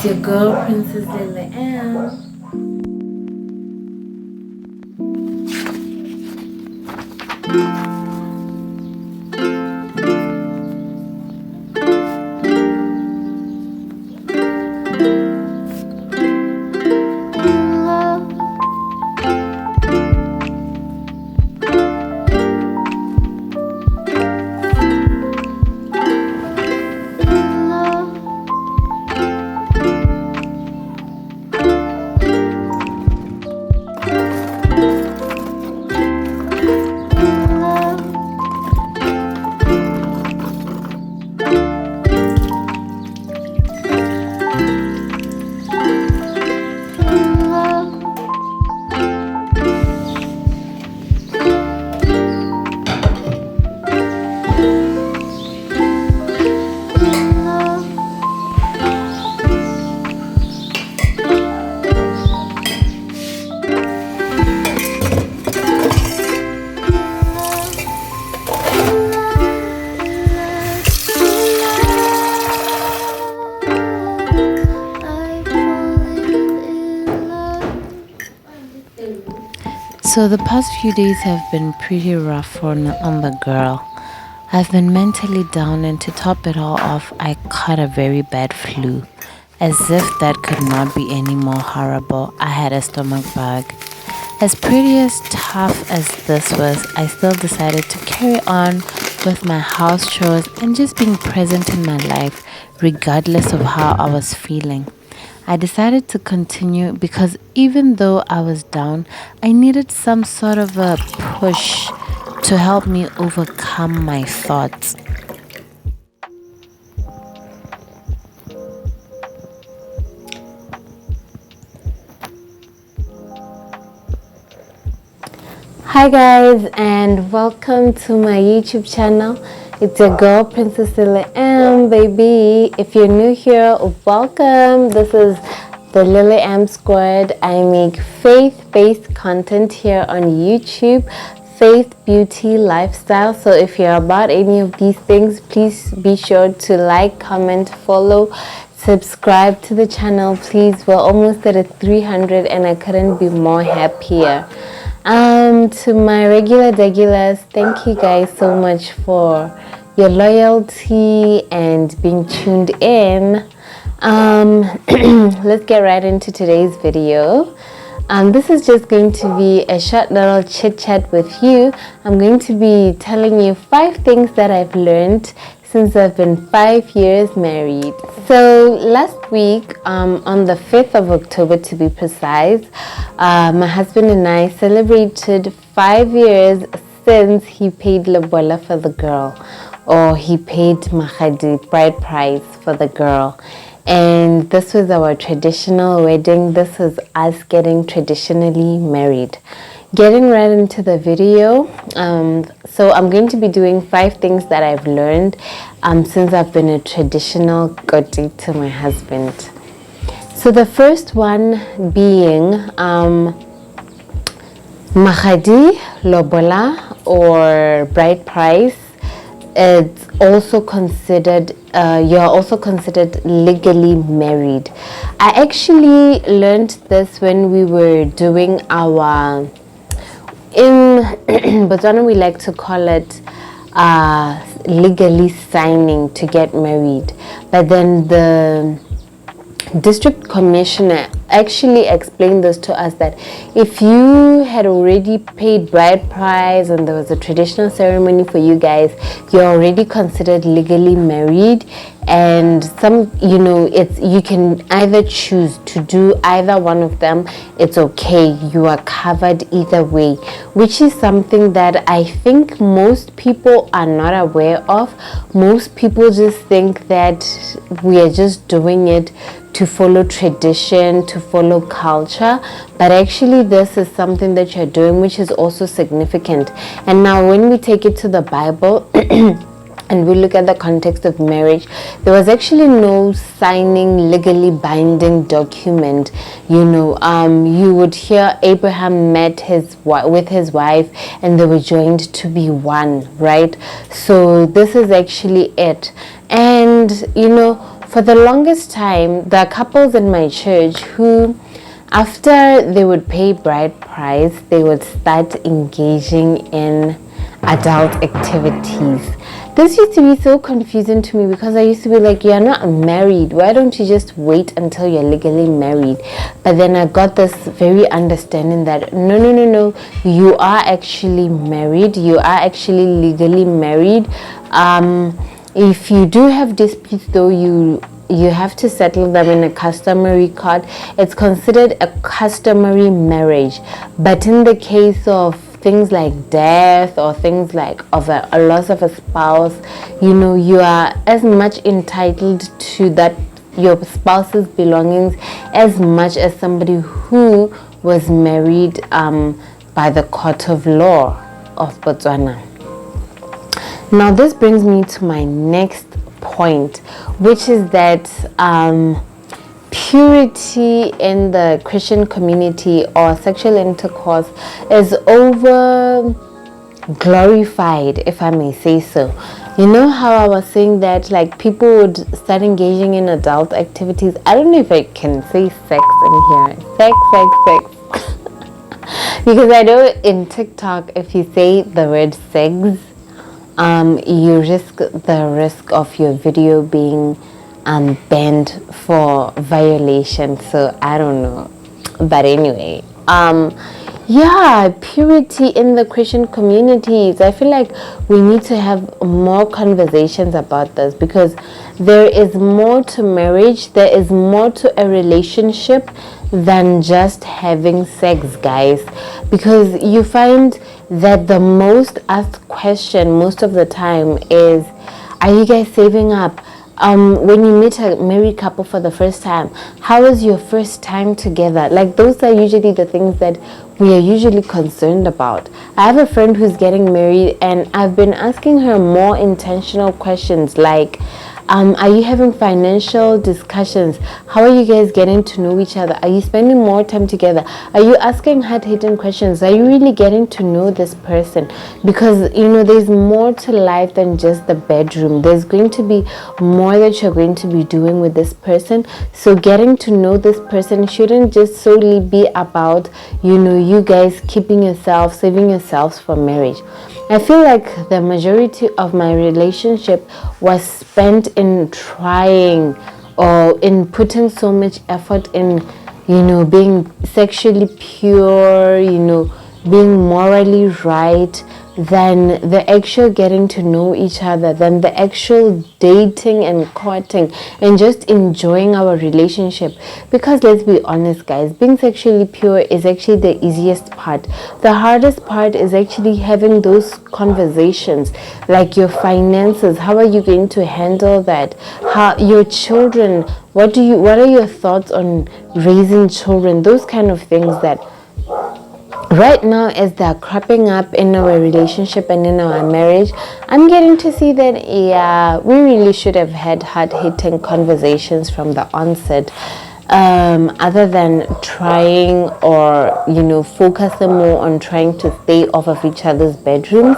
It's your girl, Princess Lily M. So the past few days have been pretty rough on the girl. I've been mentally down, and to top it all off, I caught a very bad flu. As if that could not be any more horrible, I had a stomach bug. As pretty as tough as this was, I still decided to carry on with my house chores and just being present in my life, regardless of how I was feeling. I decided to continue because even though I was down, I needed some sort of a push to help me overcome my thoughts. Hi guys, and welcome to my YouTube channel. It's your girl Princess Lily M, baby. If you're new here, welcome. This is the Lily M Squad. I make faith-based content here on YouTube, faith, beauty, lifestyle. So if you're about any of these things, please be sure to like, comment, follow, subscribe to the channel, please. We're almost at 300 and I couldn't be more happier. To my regulars, thank you guys so much for your loyalty and being tuned in. Let's get right into today's video. This is just going to be a short little chit chat with you. I'm going to be telling you 5 things that I've learned since I've been 5 years married. So last week, on the 5th of October to be precise, my husband and I celebrated 5 years since he paid lobola for the girl, or he paid mahadi, bride price, for the girl. And this was our traditional wedding. This was us getting traditionally married. Getting right into the video, so I'm going to be doing 5 things that I've learned since I've been a traditional koti to my husband. So the first one being mahadi, lobola, or bride price. It's also considered, you're also considered legally married. I actually learned this when we were doing our, in Botswana we like to call it legally signing to get married. But then the district commissioner actually explained this to us, that if you had already paid bride price and there was a traditional ceremony for you guys, you're already considered legally married. And it's, you can either choose to do either one of them. It's okay, you are covered either way, which is something that I think most people are not aware of. Most people just think that we are just doing it to follow tradition, to follow culture, but actually this is something that you're doing which is also significant. And now when we take it to the Bible and we look at the context of marriage, there was actually no signing legally binding document. You would hear Abraham met with his wife and they were joined to be one, right? So this is actually it. And for the longest time, there are couples in my church who, after they would pay bride price, they would start engaging in adult activities. This used to be so confusing to me because I used to be like, you're not married. Why don't you just wait until you're legally married? But then I got this very understanding that no, you are actually married. You are actually legally married. If you do have disputes though, you have to settle them in a customary court. It's considered a customary marriage. But in the case of things like death or things like of a loss of a spouse, you are as much entitled to that your spouse's belongings as much as somebody who was married by the court of law of Botswana. Now this brings me to my next point, which is that purity in the Christian community or sexual intercourse is over glorified, if I may say so. You know how I was saying that like people would start engaging in adult activities? I don't know if I can say sex in here. Sex. Because I know in TikTok, if you say the word sex, you risk the risk of your video being banned for violation. So I don't know, but anyway, purity in the Christian communities. I feel like we need to have more conversations about this because there is more to marriage, there is more to a relationship than just having sex, guys. Because you find that the most asked question most of the time is, are you guys saving up? When you meet a married couple for the first time, how was your first time together? Like, those are usually the things that we are usually concerned about. I have a friend who's getting married, and I've been asking her more intentional questions like, are you having financial discussions? How are you guys getting to know each other? Are you spending more time together? Are you asking hard-hitting questions? Are you really getting to know this person? Because, there's more to life than just the bedroom. There's going to be more that you're going to be doing with this person. So getting to know this person shouldn't just solely be about, you guys keeping yourself, saving yourselves for marriage. I feel like the majority of my relationship was spent in trying or in putting so much effort in, being sexually pure, being morally right, than the actual getting to know each other, than the actual dating and courting and just enjoying our relationship. Because let's be honest, guys, being sexually pure is actually the easiest part. The hardest part is actually having those conversations, like your finances. How are you going to handle that? How your children, what are your thoughts on raising children? Those kind of things that right now, as they're cropping up in our relationship and in our marriage, I'm getting to see that, we really should have had hard-hitting conversations from the onset. Other than trying or, focusing more on trying to stay off of each other's bedrooms,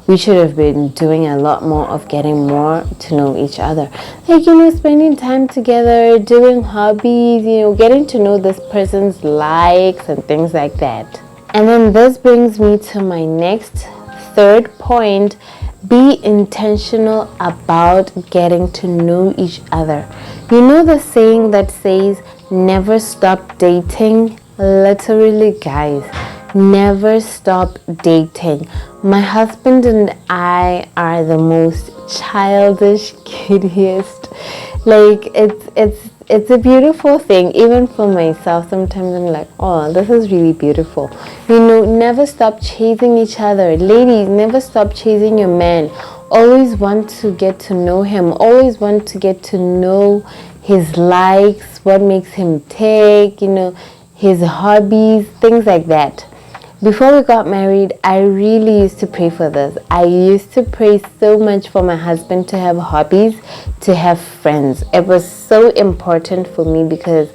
we should have been doing a lot more of getting more to know each other. Like, spending time together, doing hobbies, getting to know this person's likes and things like that. And then this brings me to my next third point. Be intentional about getting to know each other. You know the saying that says, never stop dating? Literally, guys, never stop dating. My husband and I are the most childish, kiddiest. Like, it's a beautiful thing. Even for myself, sometimes I'm like, oh, this is really beautiful. Never stop chasing each other. Ladies, never stop chasing your man. Always want to get to know him. Always want to get to know his likes, what makes him tick, his hobbies, things like that. Before we got married, I really used to pray for this. I used to pray so much for my husband to have hobbies, to have friends. It was so important for me because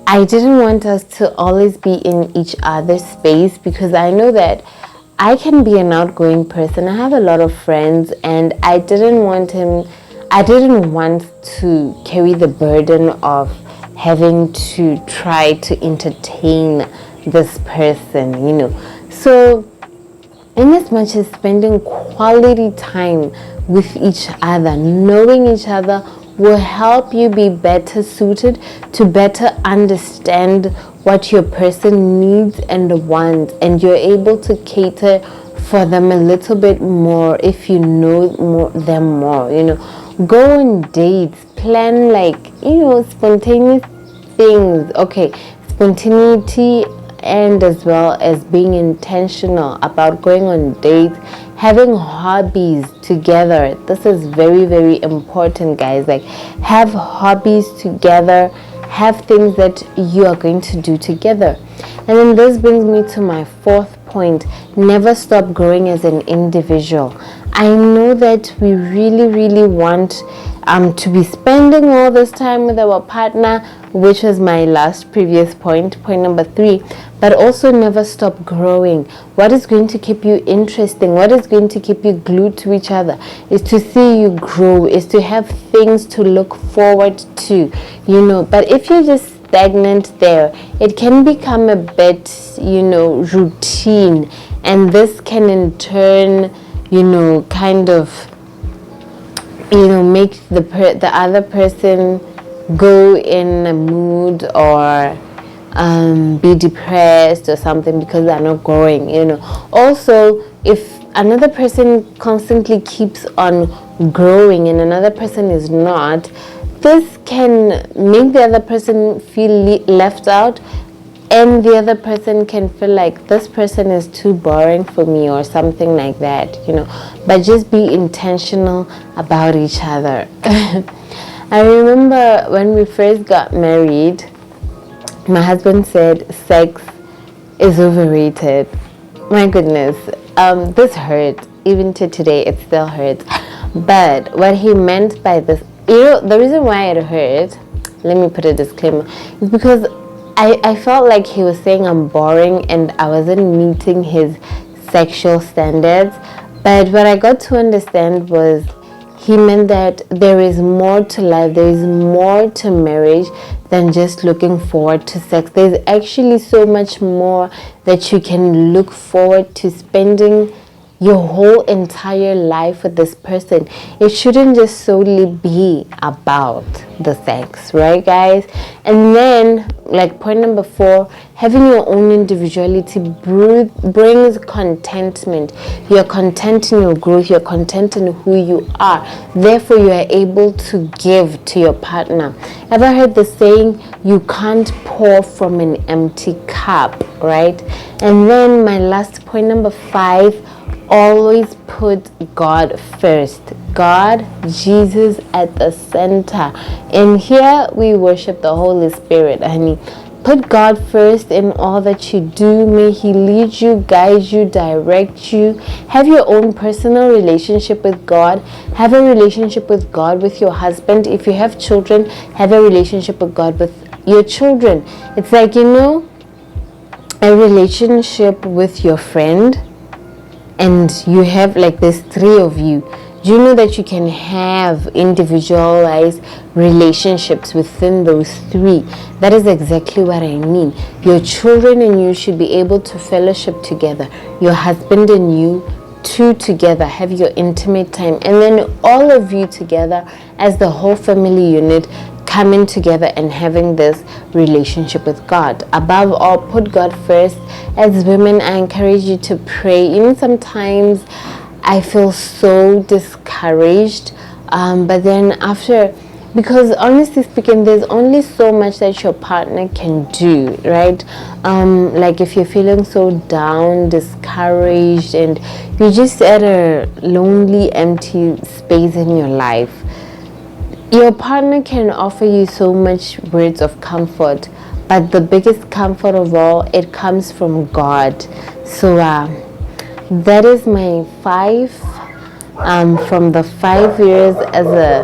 I didn't want us to always be in each other's space, because I know that I can be an outgoing person. I have a lot of friends, and I didn't want him I didn't want to carry the burden of having to try to entertain this person, So in as much as spending quality time with each other, knowing each other will help you be better suited to better understand what your person needs and wants, and you're able to cater for them a little bit more if you know them more. Go on dates, plan spontaneous things. Okay, spontaneity, and as well as being intentional about going on dates, having hobbies together. This is very, very important, guys. Like, have hobbies together, have things that you are going to do together. And then this brings me to my fourth point: never stop growing as an individual. I know that we really, really want to be spending all this time with our partner, which was my previous point number 3, but also never stop growing. What is going to keep you interesting, what is going to keep you glued to each other, is to see you grow, is to have things to look forward to, But if you're just stagnant there, it can become a bit, routine, and this can in turn, kind of, make the other person go in a mood or be depressed or something because they're not growing. Also, if another person constantly keeps on growing and another person is not, this can make the other person feel left out, and the other person can feel like this person is too boring for me or something like that, But just be intentional about each other. I remember when we first got married, my husband said sex is overrated. My goodness, this hurt. Even to today, it still hurts. But what he meant by this, the reason why it hurt, let me put a disclaimer, is because I felt like he was saying I'm boring and I wasn't meeting his sexual standards. But what I got to understand was he meant that there is more to life, there is more to marriage than just looking forward to sex. There's actually so much more that you can look forward to spending your whole entire life with this person. It shouldn't just solely be about the sex, right, guys? And then, like point number 4, having your own individuality brings contentment. You're content in your growth, you're content in who you are. Therefore, you are able to give to your partner. Ever heard the saying, you can't pour from an empty cup, right? And then my last point, number 5, always put God first. God, Jesus at the center. And here we worship the Holy Spirit, honey. Put God first in all that you do. May He lead you, guide you, direct you. Have your own personal relationship with God. Have a relationship with God with your husband. If you have children, have a relationship with God with your children. It's like, a relationship with your friend, and you have like there's 3 of you. Do you know that you can have individualized relationships within those 3? That is exactly what I mean. Your children and you should be able to fellowship together. Your husband and you, 2 together, have your intimate time. And then all of you together as the whole family unit coming together and having this relationship with God. Above all, put God first. As women, I encourage you to pray. Sometimes I feel so discouraged, but then after, because honestly speaking, there's only so much that your partner can do, right? Like if you're feeling so down, discouraged, and you're just at a lonely, empty space in your life, your partner can offer you so much words of comfort, but the biggest comfort of all, it comes from God. So that is my 5 from the 5 years as a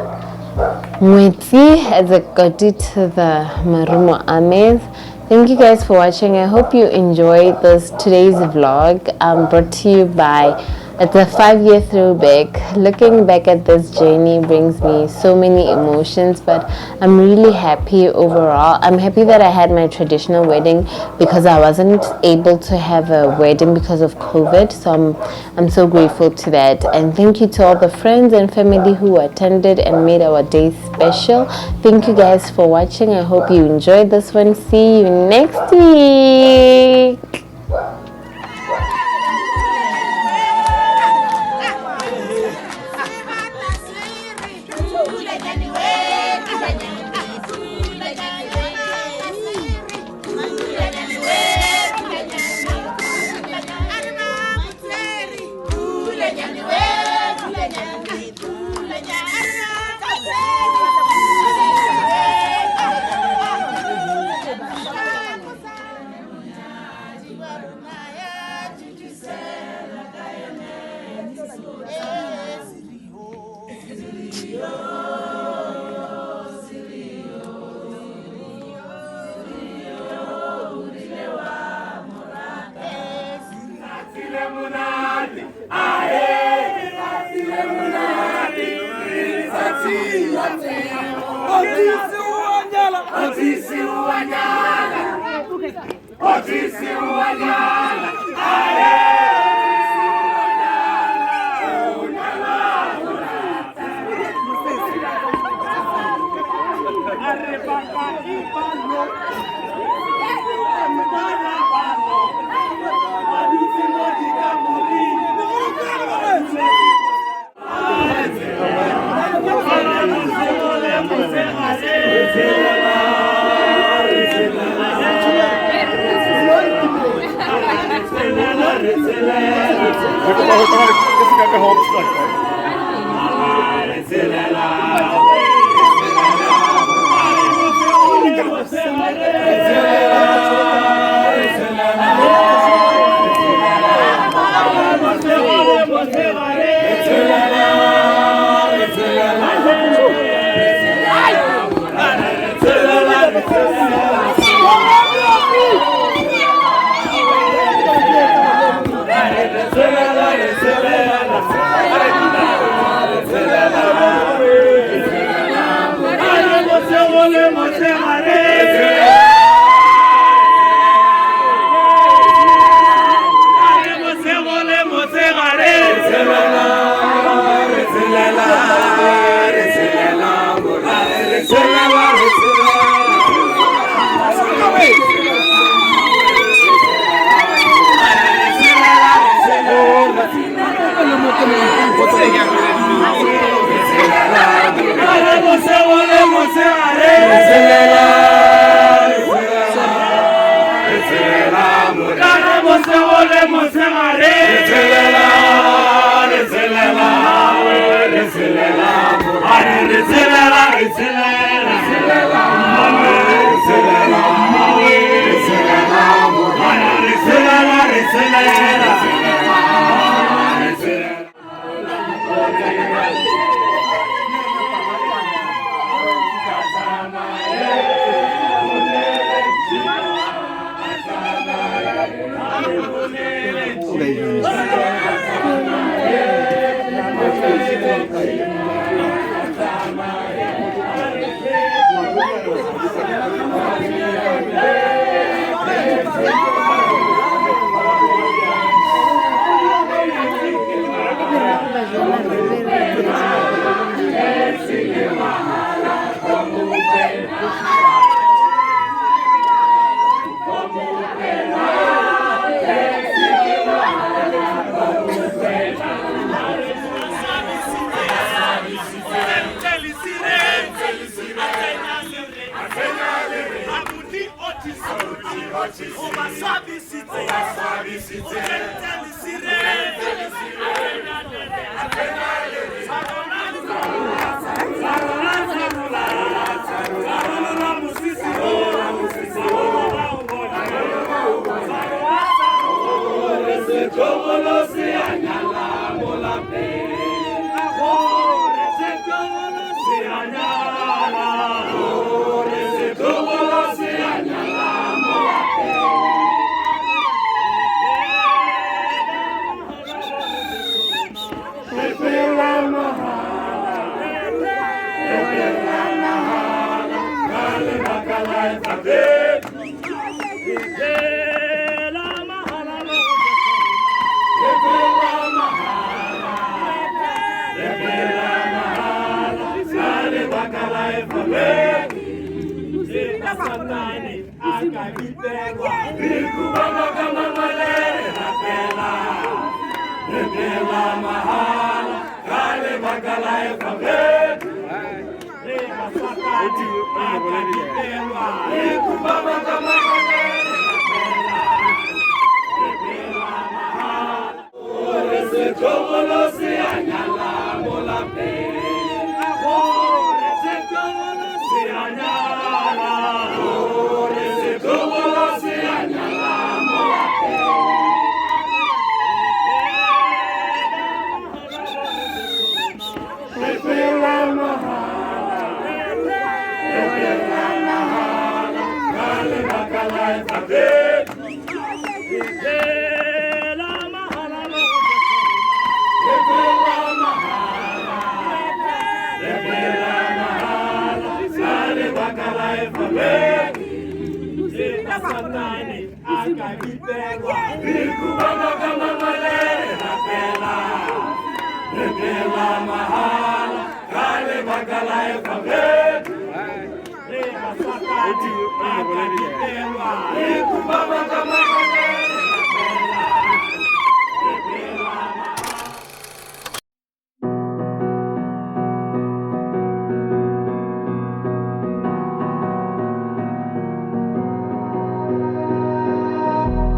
mwiti, as a koti to the Marumo Ames. Thank you guys for watching. I hope you enjoyed today's vlog brought to you by It's a 5-year throwback. Looking back at this journey brings me so many emotions, but I'm really happy overall. I'm happy that I had my traditional wedding because I wasn't able to have a wedding because of COVID. So I'm so grateful to that. And thank you to all the friends and family who attended and made our day special. Thank you guys for watching. I hope you enjoyed this one. See you next week.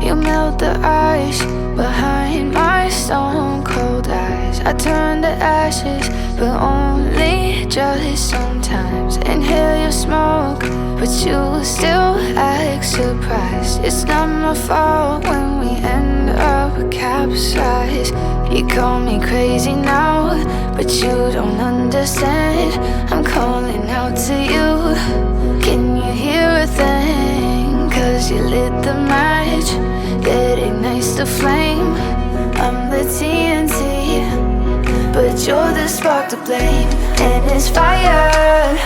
You melt the ice behind my stone cold eyes. I turn to ashes, but only just sometimes. Inhale your smoke, but you still act surprised. It's not my fault when we end up capsized. You call me crazy now, but you don't understand. I'm calling out to you. Can you hear a thing? 'Cause you lit the match that ignites the flame. I'm the TNT, but you're the spark to blame. And it's fire,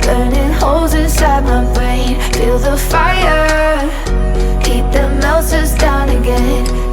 burning holes inside my brain. Feel the fire, heat that melts us down again.